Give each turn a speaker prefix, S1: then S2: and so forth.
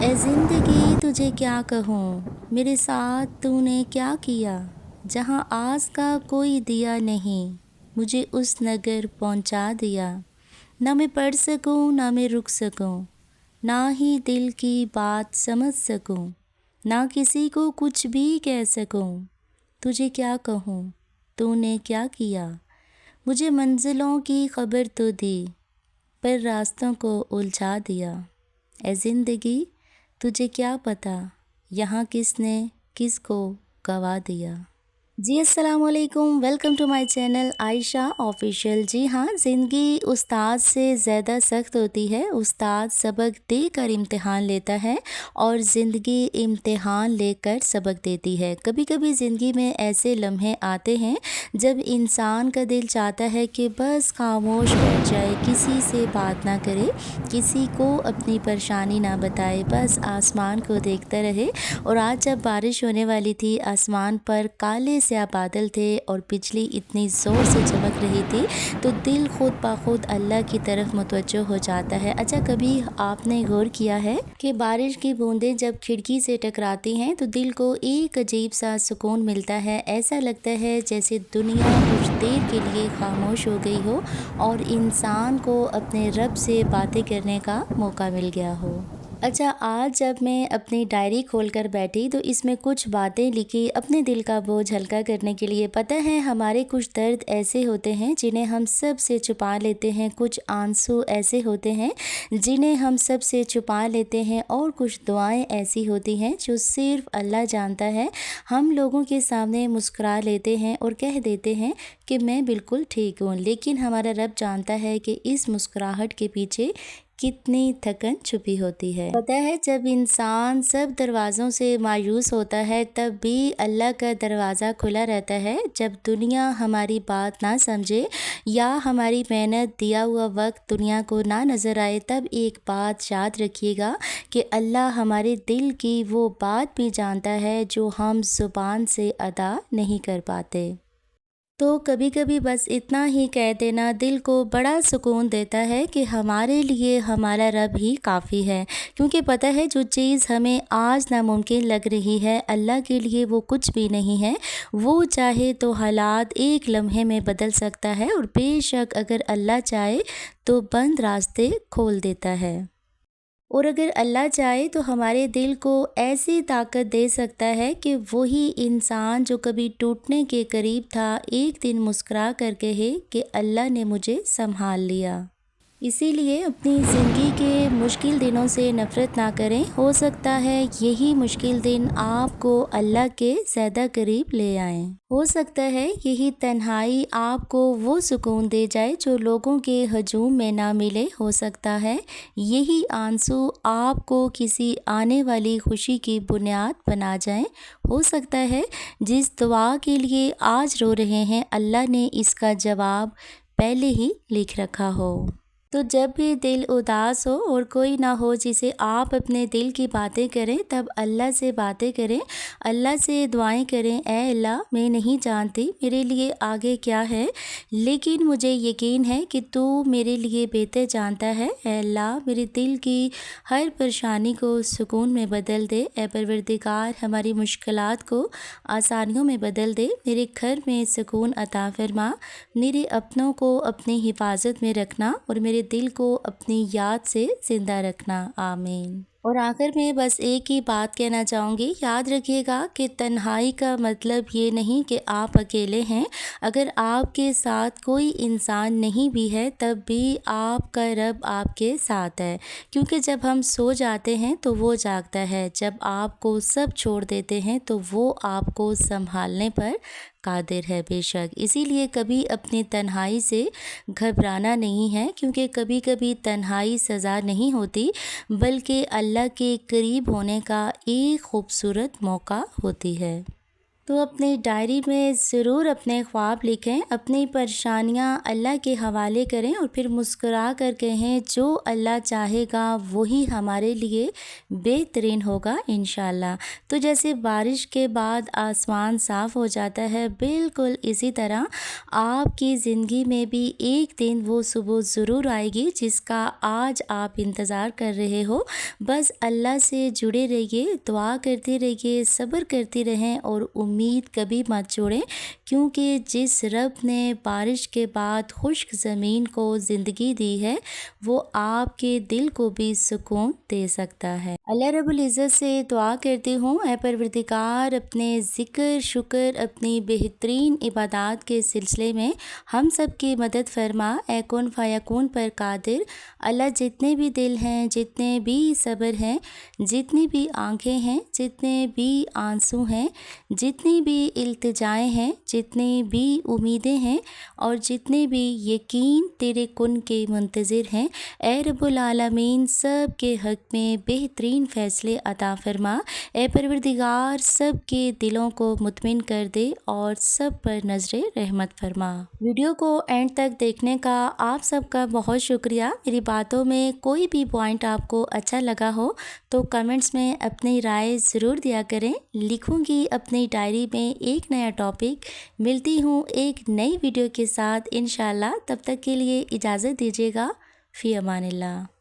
S1: ए ज़िंदगी तुझे क्या कहूँ, मेरे साथ तूने क्या किया। जहाँ आस का कोई दिया नहीं, मुझे उस नगर पहुँचा दिया। ना मैं पढ़ सकूँ ना मैं रुक सकूँ, ना ही दिल की बात समझ सकूँ, ना किसी को कुछ भी कह सकूँ। तुझे क्या कहूँ, तूने क्या किया। मुझे मंजिलों की खबर तो दी, पर रास्तों को उलझा दिया। ए ज़िंदगी तुझे क्या पता, यहाँ किसने किसको गवा दिया। जी अस्सलाम वालेकुम, welcome to my channel Ayesha official. जी हाँ, ज़िंदगी उस्ताद से ज़्यादा सख्त होती है। उस्ताद सबक देकर इम्तिहान लेता है और ज़िंदगी इम्तिहान लेकर सबक देती है। कभी कभी ज़िंदगी में ऐसे लम्हे आते हैं जब इंसान का दिल चाहता है कि बस खामोश बैठ जाए, किसी से बात ना करे, किसी को अपनी परेशानी ना बताए, बस आसमान को देखता रहे। और आज जब बारिश होने वाली थी, आसमान पर काले स्याह बादल थे और बिजली इतनी ज़ोर से चमक रही थी, तो दिल खुद ब खुद अल्लाह की तरफ मुतवज्जो हो जाता है। अच्छा, कभी आपने गौर किया है कि बारिश की बूंदें जब खिड़की से टकराती हैं तो दिल को एक अजीब सा सुकून मिलता है। ऐसा लगता है जैसे दुनिया कुछ देर के लिए खामोश हो गई हो और इंसान को अपने रब से बातें करने का मौका मिल गया हो। अच्छा, आज जब मैं अपनी डायरी खोलकर बैठी तो इसमें कुछ बातें लिखी अपने दिल का बोझ हल्का करने के लिए। पता है, हमारे कुछ दर्द ऐसे होते हैं जिन्हें हम सब से छुपा लेते हैं, कुछ आंसू ऐसे होते हैं जिन्हें हम सब से छुपा लेते हैं, और कुछ दुआएं ऐसी होती हैं जो सिर्फ अल्लाह जानता है। हम लोगों के सामने मुस्कुरा लेते हैं और कह देते हैं कि मैं बिल्कुल ठीक हूँ, लेकिन हमारा रब जानता है कि इस मुस्कुराहट के पीछे कितनी थकन छुपी होती है। पता है, जब इंसान सब दरवाज़ों से मायूस होता है तब भी अल्लाह का दरवाज़ा खुला रहता है। जब दुनिया हमारी बात ना समझे या हमारी मेहनत दिया हुआ वक्त दुनिया को ना नज़र आए, तब एक बात याद रखिएगा कि अल्लाह हमारे दिल की वो बात भी जानता है जो हम ज़ुबान से अदा नहीं कर पाते। तो कभी कभी बस इतना ही कह देना दिल को बड़ा सुकून देता है कि हमारे लिए हमारा रब ही काफ़ी है। क्योंकि पता है, जो चीज़ हमें आज नामुमकिन लग रही है, अल्लाह के लिए वो कुछ भी नहीं है। वो चाहे तो हालात एक लम्हे में बदल सकता है, और बेशक अगर अल्लाह चाहे तो बंद रास्ते खोल देता है। और अगर अल्लाह चाहे तो हमारे दिल को ऐसी ताकत दे सकता है कि वही इंसान जो कभी टूटने के करीब था, एक दिन मुस्कुरा कर कहे कि अल्लाह ने मुझे संभाल लिया। इसीलिए अपनी ज़िंदगी के मुश्किल दिनों से नफ़रत ना करें। हो सकता है यही मुश्किल दिन आपको अल्लाह के ज़्यादा करीब ले आएं। हो सकता है यही तन्हाई आपको वो सुकून दे जाए जो लोगों के हजूम में ना मिले। हो सकता है यही आंसू आपको किसी आने वाली खुशी की बुनियाद बना जाएं। हो सकता है जिस दुआ के लिए आज रो रहे हैं, अल्लाह ने इसका जवाब पहले ही लिख रखा हो। तो जब भी दिल उदास हो और कोई ना हो जिसे आप अपने दिल की बातें करें, तब अल्लाह से बातें करें, अल्लाह से दुआएं करें। ऐ अल्लाह, मैं नहीं जानती मेरे लिए आगे क्या है, लेकिन मुझे यकीन है कि तू मेरे लिए बेहतर जानता है। ऐ अल्लाह, मेरे दिल की हर परेशानी को सुकून में बदल दे। ऐ परवरदिगार, हमारी मुश्किलात को आसानियों में बदल दे। मेरे घर में सुकून अता फरमा, मेरे अपनों को अपनी हिफाजत में रखना और मेरे दिल को अपनी याद से ज़िंदा रखना। आमीन। और आखिर में बस एक ही बात कहना चाहूँगी, याद रखिएगा कि तन्हाई का मतलब ये नहीं कि आप अकेले हैं। अगर आपके साथ कोई इंसान नहीं भी है, तब भी आपका रब आपके साथ है। क्योंकि जब हम सो जाते हैं तो वो जागता है, जब आपको सब छोड़ देते हैं तो वो आपको संभालने पर कादिर है बेशक। इसीलिए कभी अपनी तन्हाई से घबराना नहीं है, क्योंकि कभी कभी तन्हाई सज़ा नहीं होती, बल्कि अल्लाह के करीब होने का एक खूबसूरत मौका होती है। تو اپنی ڈائری میں ضرور اپنے خواب لکھیں، اپنی پریشانیاں اللہ کے حوالے کریں اور پھر مسکرا کر کہیں جو اللہ چاہے گا وہی ہمارے لیے بہترین ہوگا انشاءاللہ۔ تو جیسے بارش کے بعد آسمان صاف ہو جاتا ہے، بالکل اسی طرح آپ کی زندگی میں بھی ایک دن وہ صبح ضرور آئے گی جس کا آج آپ انتظار کر رہے ہو۔ بس اللہ سے جڑے رہیے، دعا کرتے رہیے، صبر کرتے رہیں اور امید کبھی مت چھوڑیں، کیونکہ جس رب نے بارش کے بعد خشک زمین کو زندگی دی ہے وہ آپ کے دل کو بھی سکون دے سکتا ہے۔ اللہ رب العزت سے دعا کرتی ہوں، اے پروردگار اپنے ذکر شکر اپنی بہترین عبادات کے سلسلے میں ہم سب کی مدد فرما، اے کن فیکون پر قادر۔ اللہ جتنے بھی دل ہیں، جتنے بھی صبر ہیں، جتنی بھی آنکھیں ہیں، جتنے بھی آنسو ہیں، جتنی بھی التجائیں ہیں، جتنی بھی امیدیں ہیں اور جتنے بھی یقین تیرے کن کے منتظر ہیں، اے رب العالمین سب کے حق میں بہترین فیصلے عطا فرما۔ اے پروردگار سب کے دلوں کو مطمئن کر دے اور سب پر نظر رحمت فرما۔ ویڈیو کو اینڈ تک دیکھنے کا آپ سب کا بہت شکریہ۔ میری باتوں میں کوئی بھی پوائنٹ آپ کو اچھا لگا ہو تو کمنٹس میں اپنی رائے ضرور دیا کریں۔ لکھوں گی اپنی ڈائری میں ایک نیا ٹاپک، ملتی ہوں ایک نئی ویڈیو کے ساتھ انشاءاللہ۔ تب تک کے لیے اجازت دیجیے گا، فی امان اللہ۔